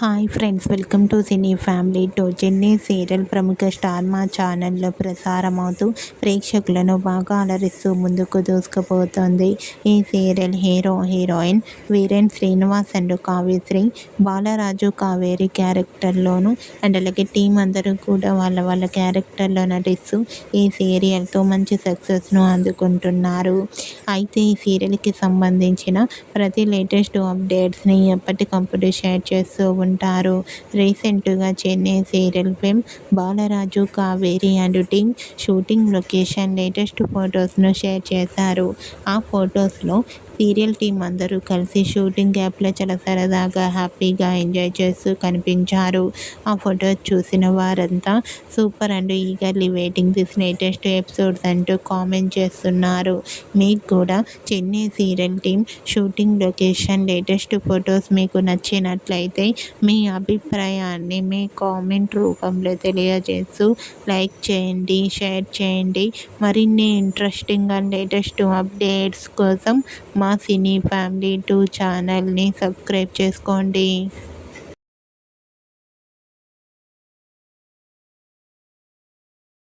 Hi friends, welcome to cine family two. Chennai serial ప్రముఖ star Maa ఛానల్లో ప్రసారమవుతూ ప్రేక్షకులను బాగా అలరిస్తూ ముందుకు దూసుకుపోతోంది. ఈ serial hero heroine Veeren Srinivas and Kavyasri, Balaraju Kaveri క్యారెక్టర్లోను అండ్ అలాగే టీం అందరూ కూడా వాళ్ళ క్యారెక్టర్లో నటిస్తూ ఈ సీరియల్తో మంచి సక్సెస్ను అందుకుంటున్నారు. అయితే ఈ సీరియల్కి సంబంధించిన ప్రతి లేటెస్ట్ అప్డేట్స్ని ఎప్పటికప్పుడు షేర్ చేస్తూ ఉంటారు. రీసెంట్గా Chennai serial fame Balaraju Kaveri and team shooting location latest ఫొటోస్ను షేర్ చేశారు. ఆ ఫొటోస్లో సీరియల్ టీం అందరూ కలిసి షూటింగ్ యాప్లో చాలా సరదాగా హ్యాపీగా ఎంజాయ్ చేస్తూ కనిపించారు. ఆ ఫొటోస్ చూసిన వారంతా super and eagerly waiting this latest episodes అంటూ కామెంట్ చేస్తున్నారు. మీకు కూడా Chennai serial team shooting location latest photos మీకు నచ్చినట్లయితే మీ అభిప్రాయాన్ని మీ కామెంట్ రూపంలో తెలియజేస్తూ లైక్ చేయండి, షేర్ చేయండి. మరిన్ని ఇంట్రెస్టింగ్ అండ్ లేటెస్ట్ అప్డేట్స్ కోసం మా సినీ ఫ్యామిలీ 2 ఛానల్ని సబ్స్క్రైబ్ చేసుకోండి.